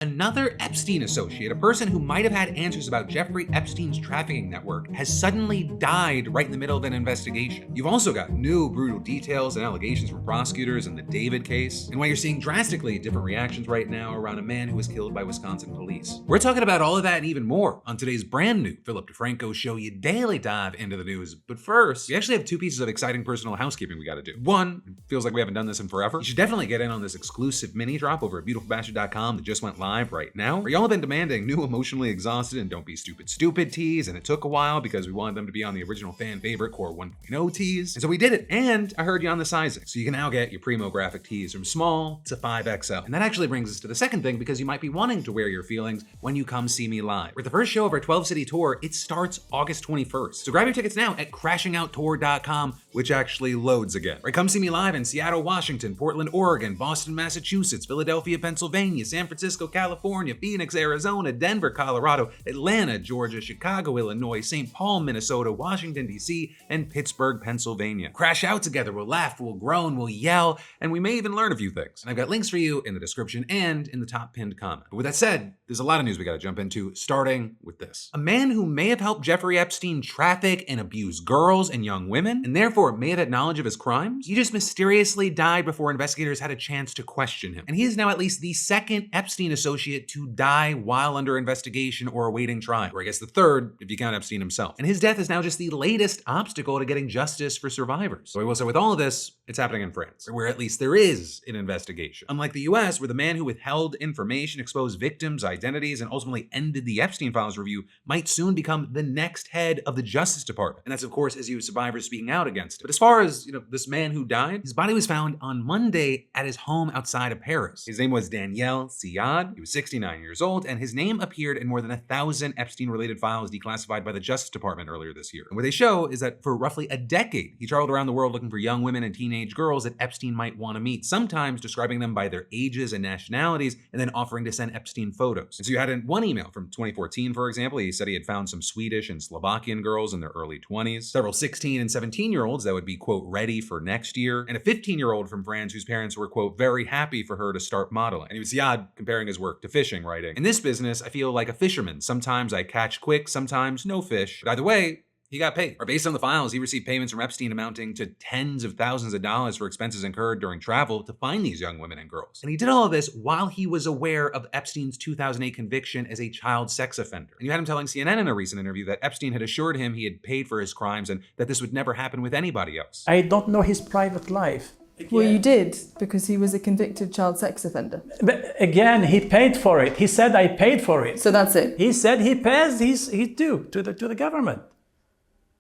Another Epstein associate, a person who might have had answers about Jeffrey Epstein's trafficking network, has suddenly died right in the middle of an investigation. You've also got new brutal details and allegations from prosecutors in the David case, and why you're seeing drastically different reactions right now around a man who was killed by Wisconsin police. We're talking about all of that and even more on today's brand new Philip DeFranco Show, your daily dive into the news. But first, we actually have two pieces of exciting personal housekeeping we gotta do. One, it feels like we haven't done this in forever. You should definitely get in on this exclusive mini drop over at beautifulbastard.com that just went live right now, where y'all have been demanding new emotionally exhausted and don't be stupid tees, and it took a while because we wanted them to be on the original fan favorite Core 1.0 tees, and so we did it. And I heard you on the sizing, so you can now get your primo graphic tees from small to 5XL. And that actually brings us to the second thing, because you might be wanting to wear your feelings when you come see me live. With the first show of our 12-city tour, it starts August 21st. So grab your tickets now at crashingouttour.com, which actually loads again. Right, come see me live in Seattle, Washington, Portland, Oregon, Boston, Massachusetts, Philadelphia, Pennsylvania, San Francisco, California, Phoenix, Arizona, Denver, Colorado, Atlanta, Georgia, Chicago, Illinois, St. Paul, Minnesota, Washington, D.C., and Pittsburgh, Pennsylvania. Crash out together, we'll laugh, we'll groan, we'll yell, and we may even learn a few things. And I've got links for you in the description and in the top pinned comment. But with that said, there's a lot of news we gotta jump into, starting with this. A man who may have helped Jeffrey Epstein traffic and abuse girls and young women, and therefore may have had knowledge of his crimes, he just mysteriously died before investigators had a chance to question him. And he is now at least the second Epstein associate to die while under investigation or awaiting trial, or I guess the third if you count Epstein himself. And his death is now just the latest obstacle to getting justice for survivors. So I will say with all of this, it's happening in France, where at least there is an investigation. Unlike the US, where the man who withheld information, exposed victims' identities, and ultimately ended the Epstein files review might soon become the next head of the Justice Department. And that's of course as you survivors speaking out against it. But as far as, this man who died, his body was found on Monday at his home outside of Paris. His name was Daniel Siad. He was 69 years old, and his name appeared in more than 1,000 Epstein-related files declassified by the Justice Department earlier this year. And what they show is that for roughly a decade, he traveled around the world looking for young women and teenage girls that Epstein might want to meet, sometimes describing them by their ages and nationalities, and then offering to send Epstein photos. And so you had in one email from 2014, for example, he said he had found some Swedish and Slovakian girls in their early 20s, several 16 and 17-year-olds that would be, quote, ready for next year, and a 15-year-old from France whose parents were, quote, very happy for her to start modeling. And he was Siad comparing his work to fishing, writing, "In this business, I feel like a fisherman. Sometimes I catch quick, sometimes no fish. But either way, he got paid." Or based on the files, he received payments from Epstein amounting to tens of thousands of dollars for expenses incurred during travel to find these young women and girls. And he did all of this while he was aware of Epstein's 2008 conviction as a child sex offender. And you had him telling CNN in a recent interview that Epstein had assured him he had paid for his crimes and that this would never happen with anybody else. I don't know his private life. Well, you did, because he was a convicted child sex offender. But again, he paid for it. He said, I paid for it. So that's it. He said he pays his due to the government.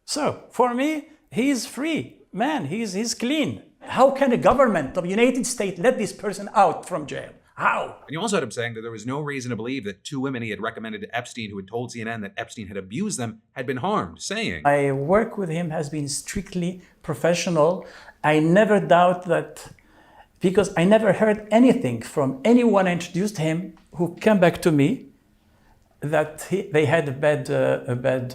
So for me, he's free. Man, he's clean. How can a government of the United States let this person out from jail? How? And you also had him saying that there was no reason to believe that two women he had recommended to Epstein, who had told CNN that Epstein had abused them, had been harmed, saying, "My work with him has been strictly professional. I never doubt that, because I never heard anything from anyone I introduced him who came back to me that they had a bad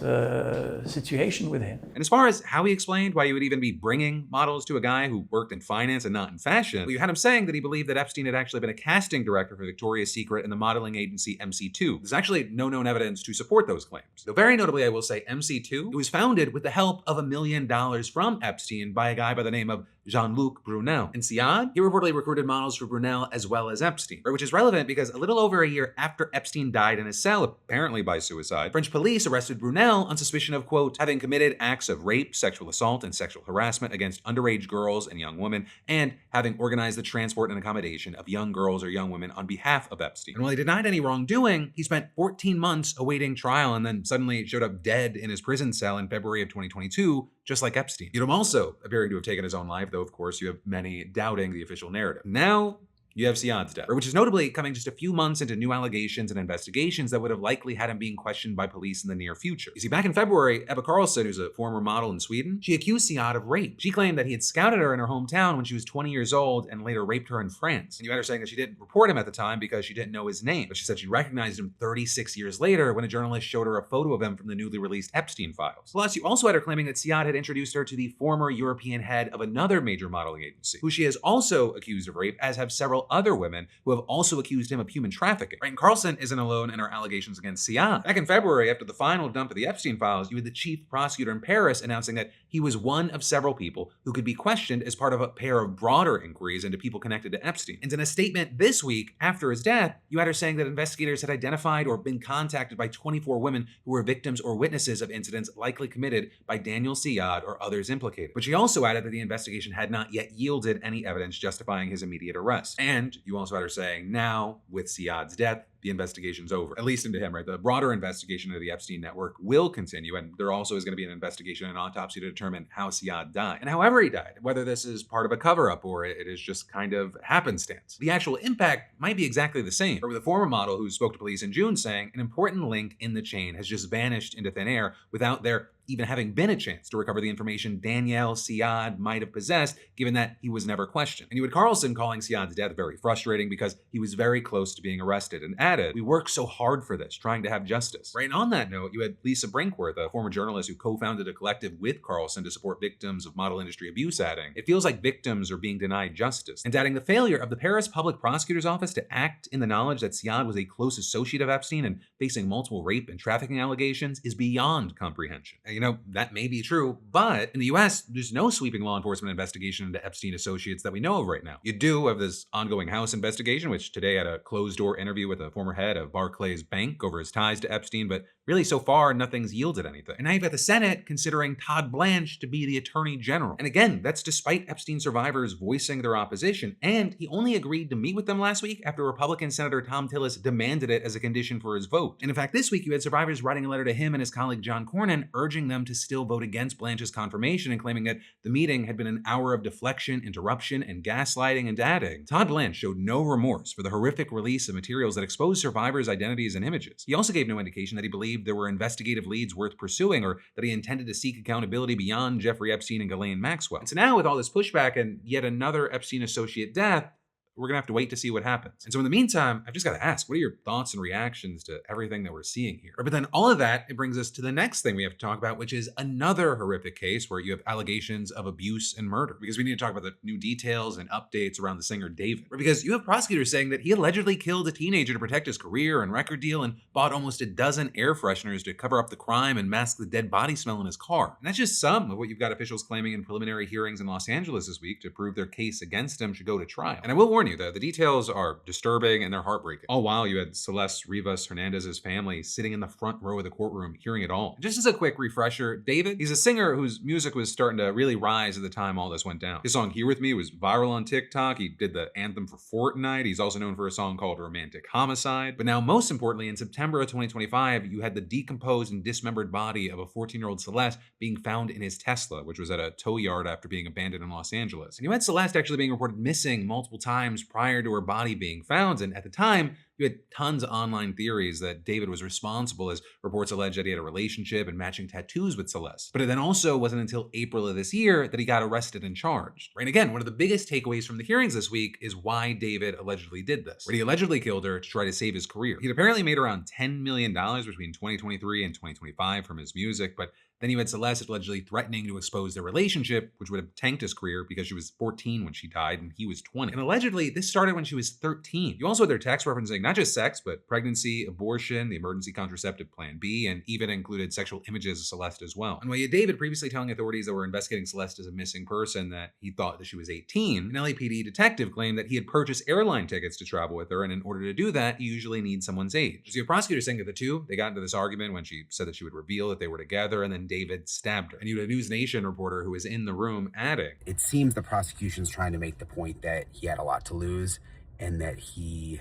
situation with him." And as far as how he explained why you would even be bringing models to a guy who worked in finance and not in fashion, well, you had him saying that he believed that Epstein had actually been a casting director for Victoria's Secret and the modeling agency MC2. There's actually no known evidence to support those claims. Though very notably, I will say MC2, it was founded with the help of $1 million from Epstein by a guy by the name of Jean-Luc Brunel. And Siad, he reportedly recruited models for Brunel as well as Epstein, which is relevant because a little over a year after Epstein died in his cell, apparently by suicide, French police arrested Brunel on suspicion of, quote, having committed acts of rape, sexual assault, and sexual harassment against underage girls and young women, and having organized the transport and accommodation of young girls or young women on behalf of Epstein. And while he denied any wrongdoing, he spent 14 months awaiting trial and then suddenly showed up dead in his prison cell in February of 2022, just like Epstein. You'd also appearing to have taken his own life, though of course you have many doubting the official narrative. Now, you have Siad's death, which is notably coming just a few months into new allegations and investigations that would have likely had him being questioned by police in the near future. You see, back in February, Ebba Karlsson, who's a former model in Sweden, she accused Siad of rape. She claimed that he had scouted her in her hometown when she was 20 years old and later raped her in France. And you had her saying that she didn't report him at the time because she didn't know his name, but she said she recognized him 36 years later when a journalist showed her a photo of him from the newly released Epstein files. Plus, you also had her claiming that Siad had introduced her to the former European head of another major modeling agency, who she has also accused of rape, as have several several other women who have also accused him of human trafficking. Right? And Carlson isn't alone in her allegations against Siad. Back in February, after the final dump of the Epstein files, you had the chief prosecutor in Paris announcing that he was one of several people who could be questioned as part of a pair of broader inquiries into people connected to Epstein. And in a statement this week, after his death, you had her saying that investigators had identified or been contacted by 24 women who were victims or witnesses of incidents likely committed by Daniel Siad or others implicated. But she also added that the investigation had not yet yielded any evidence justifying his immediate arrest. And you also had her saying, now, with Siad's death, the investigation's over, at least into him, right? The broader investigation of the Epstein network will continue, and there also is going to be an investigation and autopsy to determine how Siad died. And however he died, whether this is part of a cover-up or it is just kind of happenstance. The actual impact might be exactly the same. Or with a former model who spoke to police in June saying, an important link in the chain has just vanished into thin air without there even having been a chance to recover the information Danielle Siad might have possessed, given that he was never questioned. And you had Carlson calling Siad's death very frustrating because he was very close to being arrested, and added, we worked so hard for this, trying to have justice. Right, and on that note, you had Lisa Brinkworth, a former journalist who co-founded a collective with Carlson to support victims of model industry abuse, adding, it feels like victims are being denied justice. And adding, the failure of the Paris Public Prosecutor's Office to act in the knowledge that Siad was a close associate of Epstein and facing multiple rape and trafficking allegations is beyond comprehension. You know, that may be true, but in the US, there's no sweeping law enforcement investigation into Epstein associates that we know of right now. You do have this ongoing House investigation, which today had a closed-door interview with a former head of Barclays Bank over his ties to Epstein, but really so far, nothing's yielded anything. And now you've got the Senate considering Todd Blanche to be the Attorney General. And again, that's despite Epstein survivors voicing their opposition, and he only agreed to meet with them last week after Republican Senator Tom Tillis demanded it as a condition for his vote. And in fact, this week you had survivors writing a letter to him and his colleague John Cornyn urging them to still vote against Blanche's confirmation and claiming that the meeting had been an hour of deflection, interruption, and gaslighting, and adding, Todd Blanche showed no remorse for the horrific release of materials that exposed survivors' identities and images. He also gave no indication that he believed there were investigative leads worth pursuing or that he intended to seek accountability beyond Jeffrey Epstein and Ghislaine Maxwell. And so now with all this pushback and yet another Epstein associate death, we're gonna have to wait to see what happens. And so in the meantime, I've just gotta ask, what are your thoughts and reactions to everything that we're seeing here? But then all of that, it brings us to the next thing we have to talk about, which is another horrific case where you have allegations of abuse and murder. Because we need to talk about the new details and updates around the singer David. Because you have prosecutors saying that he allegedly killed a teenager to protect his career and record deal and bought almost a dozen air fresheners to cover up the crime and mask the dead body smell in his car. And that's just some of what you've got officials claiming in preliminary hearings in Los Angeles this week to prove their case against him should go to trial. And I will warn you, though, the details are disturbing and they're heartbreaking. All while you had Celeste Rivas Hernandez's family sitting in the front row of the courtroom hearing it all. Just as a quick refresher, David, he's a singer whose music was starting to really rise at the time all this went down. His song Here With Me was viral on TikTok. He did the anthem for Fortnite. He's also known for a song called Romantic Homicide. But now, most importantly, in September of 2025, you had the decomposed and dismembered body of a 14-year-old Celeste being found in his Tesla, which was at a tow yard after being abandoned in Los Angeles. And you had Celeste actually being reported missing multiple times prior to her body being found, and at the time, you had tons of online theories that David was responsible, as reports allege that he had a relationship and matching tattoos with Celeste. But it then also wasn't until April of this year that he got arrested and charged. Right? And again, one of the biggest takeaways from the hearings this week is why David allegedly did this. Right? He allegedly killed her to try to save his career. He'd apparently made around $10 million between 2023 and 2025 from his music, but then you had Celeste allegedly threatening to expose their relationship, which would have tanked his career because she was 14 when she died and he was 20. And allegedly, this started when she was 13. You also had their text referencing not just sex, but pregnancy, abortion, the emergency contraceptive plan B, and even included sexual images of Celeste as well. And while you had David previously telling authorities that were investigating Celeste as a missing person that he thought that she was 18, an LAPD detective claimed that he had purchased airline tickets to travel with her, and in order to do that, you usually need someone's age. So you have prosecutors saying that the two, they got into this argument when she said that she would reveal that they were together, and then David stabbed her. And you had a News Nation reporter who was in the room adding, it seems the prosecution's trying to make the point that he had a lot to lose and that he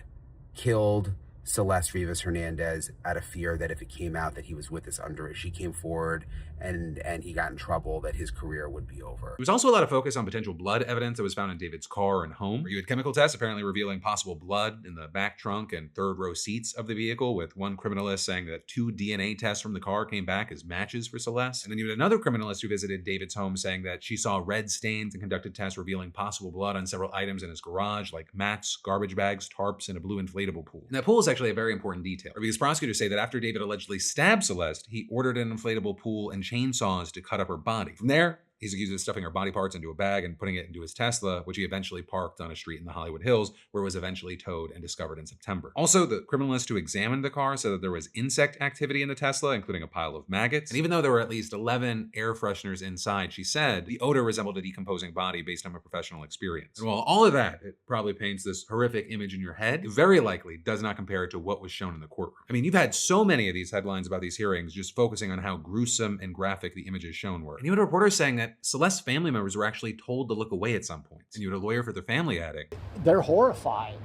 killed Celeste Rivas Hernandez out of fear that if it came out that he was with this underage, she came forward and he got in trouble, that his career would be over. There was also a lot of focus on potential blood evidence that was found in David's car and home. You had chemical tests apparently revealing possible blood in the back trunk and third row seats of the vehicle, with one criminalist saying that 2 DNA tests from the car came back as matches for Celeste. And then you had another criminalist who visited David's home saying that she saw red stains and conducted tests revealing possible blood on several items in his garage, like mats, garbage bags, tarps, and a blue inflatable pool. And that pool is actually a very important detail, because prosecutors say that after David allegedly stabbed Celeste, he ordered an inflatable pool and chainsaws to cut up her body. From there, He's accused of stuffing her body parts into a bag and putting it into his Tesla, which he eventually parked on a street in the Hollywood Hills, where it was eventually towed and discovered in September. Also, the criminalist who examined the car said that there was insect activity in the Tesla, including a pile of maggots. And even though there were at least 11 air fresheners inside, she said the odor resembled a decomposing body based on her professional experience. And while all of that, it probably paints this horrific image in your head, it very likely does not compare to what was shown in the courtroom. I mean, you've had so many of these headlines about these hearings just focusing on how gruesome and graphic the images shown were. And you had reporters saying that Celeste's family members were actually told to look away at some points. And you had a lawyer for their family adding, they're horrified.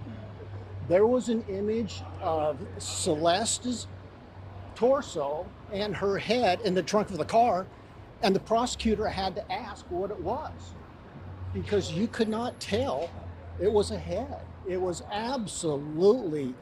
There was an image of Celeste's torso and her head in the trunk of the car, and the prosecutor had to ask what it was because you could not tell it was a head. It was absolutely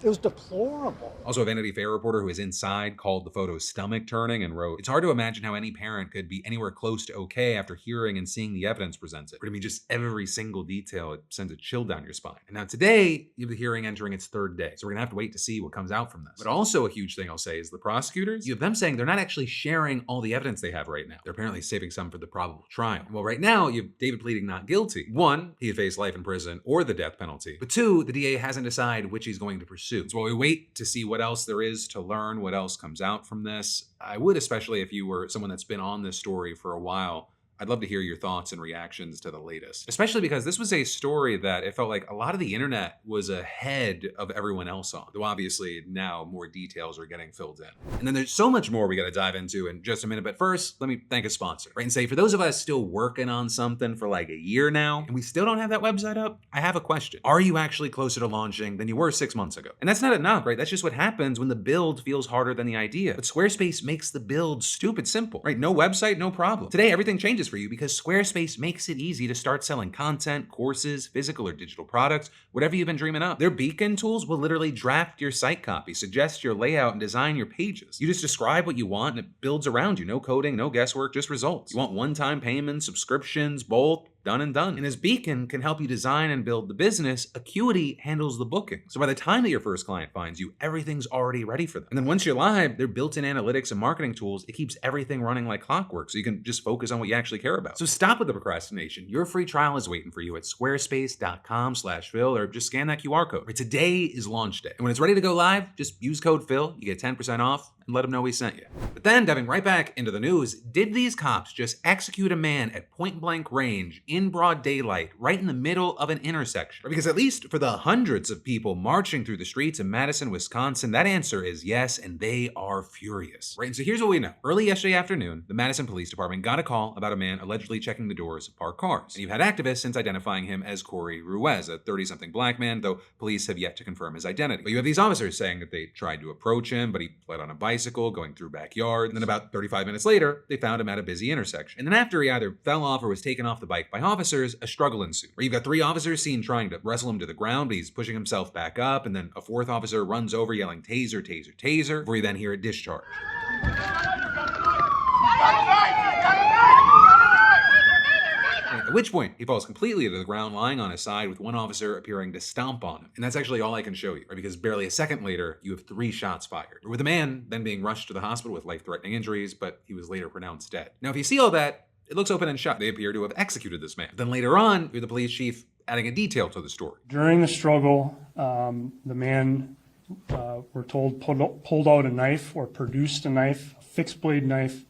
it was deplorable. Also, a Vanity Fair reporter who was inside called the photo stomach turning and wrote, "It's hard to imagine how any parent could be anywhere close to okay after hearing and seeing the evidence presented. But I mean, just every single detail, it sends a chill down your spine." And now today, you have the hearing entering its third day. So we're gonna have to wait to see what comes out from this. But also a huge thing I'll say is the prosecutors, you have them saying they're not actually sharing all the evidence they have right now. They're apparently saving some for the probable trial. Well, right now, you have David pleading not guilty. One, he had faced life in prison or the death penalty. But two, the DA hasn't decided which he's going to pursue. So while we wait to see what else there is to learn, what else comes out from this, I would, especially if you were someone that's been on this story for a while, I'd love to hear your thoughts and reactions to the latest, especially because this was a story that it felt like a lot of the internet was ahead of everyone else on, though obviously now more details are getting filled in. And then there's so much more we got to dive into in just a minute, but first, let me thank a sponsor, right? And say, for those of us still working on something for like a year now, and we still don't have that website up, I have a question. Are you actually closer to launching than you were 6 months ago? And that's not a knock, right? That's just what happens when the build feels harder than the idea. But Squarespace makes the build stupid simple, right? No website, no problem. Today, everything changes for you because Squarespace makes it easy to start selling content, courses, physical or digital products, whatever you've been dreaming up. Their beacon tools will literally draft your site copy, suggest your layout, and design your pages. You just describe what you want and it builds around you. No coding, no guesswork, just results. You want one-time payments, subscriptions, both? Done and done. And as Beacon can help you design and build the business, Acuity handles the booking. So by the time that your first client finds you, everything's already ready for them. And then once you're live, their built-in analytics and marketing tools, it keeps everything running like clockwork so you can just focus on what you actually care about. So stop with the procrastination. Your free trial is waiting for you at squarespace.com/Phil, or just scan that QR code. Today is launch day. And when it's ready to go live, just use code Phil. You get 10% off. And let them know we sent you. But then, diving right back into the news, did these cops just execute a man at point blank range in broad daylight, right in the middle of an intersection? Because at least for the hundreds of people marching through the streets in Madison, Wisconsin, that answer is yes, and they are furious. Right, and so here's what we know. Early yesterday afternoon, the Madison Police Department got a call about a man allegedly checking the doors of parked cars. And you've had activists since identifying him as Cory Ray, a 30-something black man, though police have yet to confirm his identity. But you have these officers saying that they tried to approach him, but he fled on a bicycle going through backyards. And then about 35 minutes later, they found him at a busy intersection. And then after he either fell off or was taken off the bike by officers, a struggle ensued. Where you've got 3 officers seen trying to wrestle him to the ground, but he's pushing himself back up. And then a 4th officer runs over yelling, "Taser, taser, taser," before you then hear a discharge. At which point, he falls completely to the ground, lying on his side, with one officer appearing to stomp on him. And that's actually all I can show you, right? Because barely a second later, you have 3 shots fired, with the man then being rushed to the hospital with life-threatening injuries, but he was later pronounced dead. Now, if you see all that, it looks open and shut. They appear to have executed this man. Then later on, you're the police chief adding a detail to the story. During the struggle, the man, we're told, pulled out a knife or produced a knife, a fixed blade knife,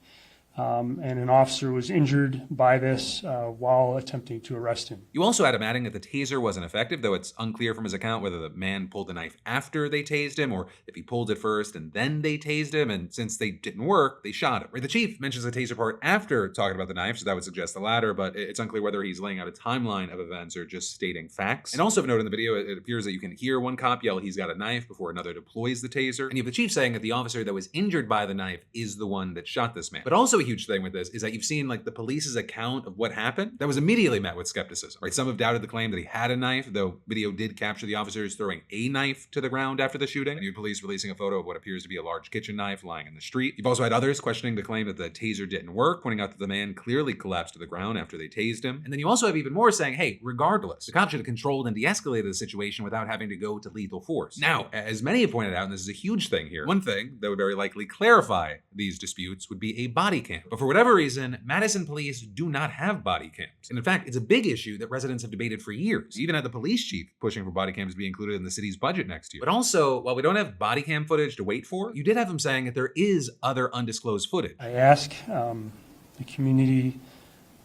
and an officer was injured by this while attempting to arrest him. You also had him adding that the taser wasn't effective, though it's unclear from his account whether the man pulled the knife after they tased him or if he pulled it first and then they tased him, and since they didn't work, they shot him. Right? The chief mentions the taser part after talking about the knife, so that would suggest the latter, but it's unclear whether he's laying out a timeline of events or just stating facts. And also of note in the video, it appears that you can hear one cop yell he's got a knife before another deploys the taser, and you have the chief saying that the officer that was injured by the knife is the one that shot this man. But also a huge thing with this is that you've seen like the police's account of what happened that was immediately met with skepticism, right? Some have doubted the claim that he had a knife, though video did capture the officers throwing a knife to the ground after the shooting. And you have police releasing a photo of what appears to be a large kitchen knife lying in the street. You've also had others questioning the claim that the taser didn't work, pointing out that the man clearly collapsed to the ground after they tased him. And then you also have even more saying, hey, regardless, the cops should have controlled and de-escalated the situation without having to go to lethal force. Now, as many have pointed out, and this is a huge thing here, one thing that would very likely clarify these disputes would be a body cam cam. But for whatever reason, Madison police do not have body cams. And in fact, it's a big issue that residents have debated for years. You even had the police chief pushing for body cams to be included in the city's budget next year. But also, while we don't have body cam footage to wait for, you did have him saying that there is other undisclosed footage. I ask the community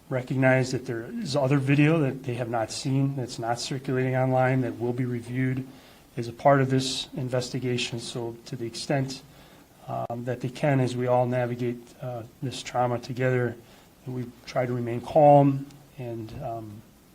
recognize that there is other video that they have not seen, that's not circulating online, that will be reviewed as a part of this investigation. So to the extent that they can, as we all navigate this trauma together, we try to remain calm and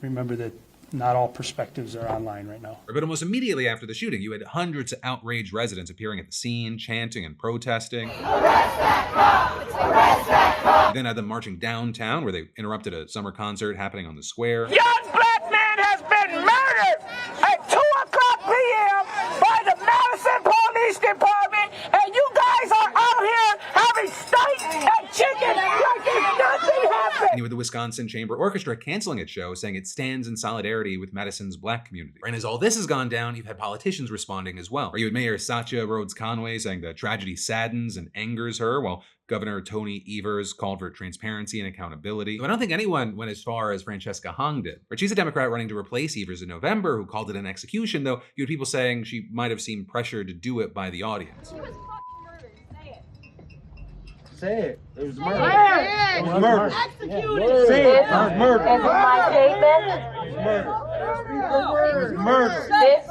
remember that not all perspectives are online right now. But almost immediately after the shooting, you had hundreds of outraged residents appearing at the scene, chanting and protesting. Arrest that cop! Arrest that cop! You then had them marching downtown, where they interrupted a summer concert happening on the square. Young black man has been murdered at 2 o'clock p.m. by the Madison Police Department, and you guys are out here having steak and chicken like if nothing happened. And you had the Wisconsin Chamber Orchestra canceling its show, saying it stands in solidarity with Madison's black community. And as all this has gone down, you've had politicians responding as well. You had Mayor Satya Rhodes Conway saying the tragedy saddens and angers her, while Governor Tony Evers called for transparency and accountability. So I don't think anyone went as far as Francesca Hong did. Right, she's a Democrat running to replace Evers in November, who called it an execution, though you had people saying she might have seemed pressured to do it by the audience. He was fucking murdered. Say it. Say it. It was murder. Say it was murder. Executed. Say it. It was murder. This is my statement. It was murder. It was murder. This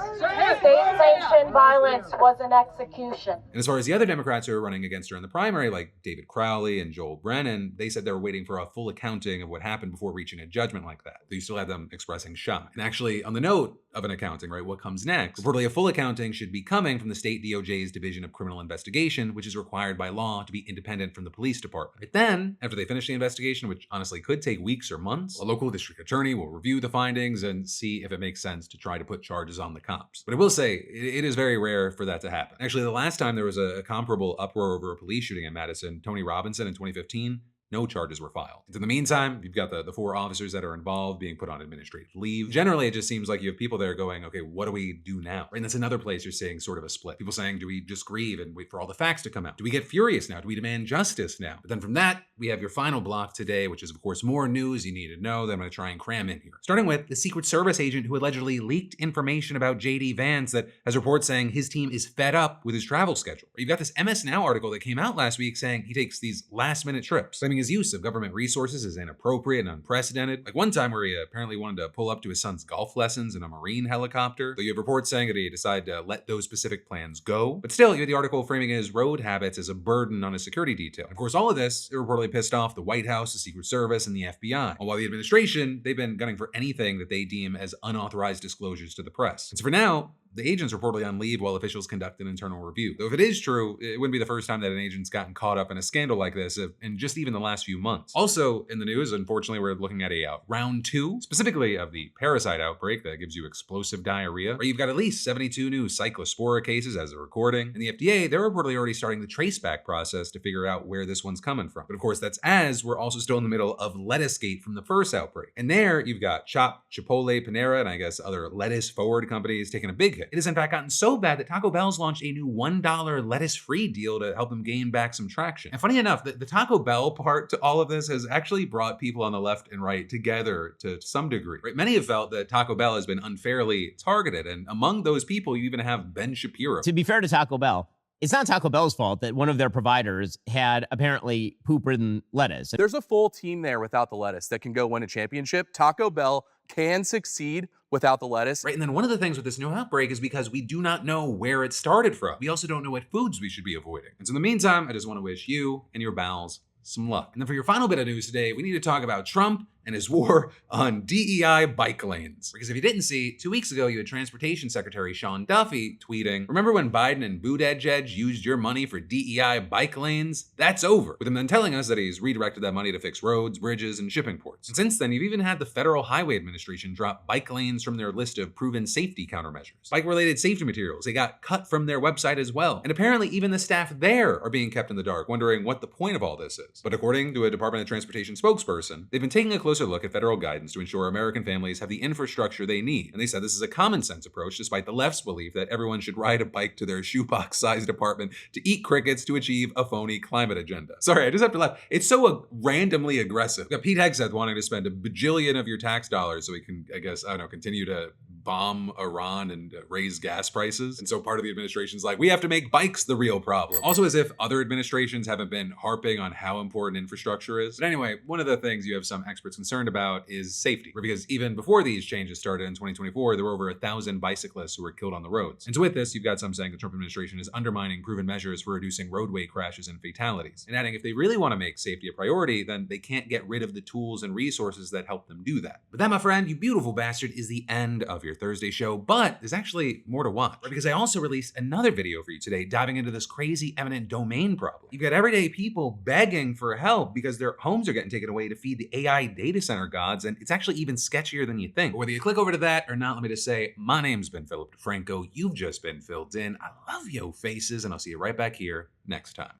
state-sanctioned violence was an execution. And as far as the other Democrats who are running against her in the primary, like David Crowley and Joel Brennan, they said they were waiting for a full accounting of what happened before reaching a judgment like that. But you still have them expressing shock. And actually, on the note of an accounting, right, what comes next? Reportedly, a full accounting should be coming from the state DOJ's Division of Criminal Investigation, which is required by law to be independent from the police department. But then, after they finish the investigation, which honestly could take weeks or months, a local district attorney will review the findings and see if it makes sense to try to put charges on the cops. But I will say, it is very rare for that to happen. Actually, the last time there was a comparable uproar over a police shooting in Madison, Tony Robinson in 2015, no charges were filed. And in the meantime, you've got the 4 officers that are involved being put on administrative leave. Generally, it just seems like you have people there going, okay, what do we do now? Right? And that's another place you're seeing sort of a split. People saying, do we just grieve and wait for all the facts to come out? Do we get furious now? Do we demand justice now? But then from that, we have your final block today, which is, of course, more news you need to know that I'm going to try and cram in here. Starting with the Secret Service agent who allegedly leaked information about J.D. Vance that has reports saying his team is fed up with his travel schedule. You've got this MS Now article that came out last week saying he takes these last-minute trips, claiming his use of government resources is inappropriate and unprecedented. Like one time where he apparently wanted to pull up to his son's golf lessons in a Marine helicopter. Though you have reports saying that he decided to let those specific plans go. But still, you have the article framing his road habits as a burden on his security detail. And of course, all of this, it reportedly pissed off the White House, the Secret Service, and the FBI. While the administration, they've been gunning for anything that they deem as unauthorized disclosures to the press. And so for now, the agent's reportedly on leave while officials conduct an internal review. Though if it is true, it wouldn't be the first time that an agent's gotten caught up in a scandal like this in just even the last few months. Also in the news, unfortunately, we're looking at a round 2, specifically of the parasite outbreak that gives you explosive diarrhea, where you've got at least 72 new Cyclospora cases as of recording. And the FDA, they're reportedly already starting the traceback process to figure out where this one's coming from. But of course, that's as we're also still in the middle of lettucegate from the first outbreak. And there you've got Chopt, Chipotle, Panera, and I guess other lettuce forward companies taking a big hit. It has in fact gotten so bad that Taco Bell's launched a new $1 lettuce-free deal to help them gain back some traction. And funny enough, the Taco Bell part to all of this has actually brought people on the left and right together to some degree. Right? Many have felt that Taco Bell has been unfairly targeted, and among those people, you even have Ben Shapiro. To be fair to Taco Bell, it's not Taco Bell's fault that one of their providers had apparently poop-ridden lettuce. There's a full team there without the lettuce that can go win a championship. Taco Bell can succeed without the lettuce. Right, and then one of the things with this new outbreak is because we do not know where it started from. We also don't know what foods we should be avoiding. And so in the meantime, I just want to wish you and your bowels some luck. And then for your final bit of news today, we need to talk about Trump and his war on DEI bike lanes. Because if you didn't see, 2 weeks ago, you had Transportation Secretary Sean Duffy tweeting, "Remember when Biden and Buttigieg used your money for DEI bike lanes? That's over." With him then telling us that he's redirected that money to fix roads, bridges, and shipping ports. And since then, you've even had the Federal Highway Administration drop bike lanes from their list of proven safety countermeasures. Bike-related safety materials, they got cut from their website as well. And apparently even the staff there are being kept in the dark, wondering what the point of all this is. But according to a Department of Transportation spokesperson, they've been taking a close closer look at federal guidance to ensure American families have the infrastructure they need. And they said this is a common sense approach, despite the left's belief that everyone should ride a bike to their shoebox-sized apartment to eat crickets to achieve a phony climate agenda. Sorry, I just have to laugh. It's so randomly aggressive. We got Pete Hegseth wanting to spend a bajillion of your tax dollars so he can, I guess, I don't know, continue to bomb Iran and raise gas prices. And so part of the administration's like, we have to make bikes the real problem. Also, as if other administrations haven't been harping on how important infrastructure is. But anyway, one of the things you have some experts concerned about is safety. Because even before these changes started in 2024, there were over 1,000 bicyclists who were killed on the roads. And so with this, you've got some saying the Trump administration is undermining proven measures for reducing roadway crashes and fatalities. And adding, if they really want to make safety a priority, then they can't get rid of the tools and resources that help them do that. But that, my friend, you beautiful bastard, is the end of your Thursday show, but there's actually more to watch, right? Because I also released another video for you today diving into this crazy eminent domain problem. You've got everyday people begging for help because their homes are getting taken away to feed the AI data center gods, and it's actually even sketchier than you think. But whether you click over to that or not, let me just say, my name's been Philip DeFranco. You've just been filled in. I love yo faces, and I'll see you right back here next time.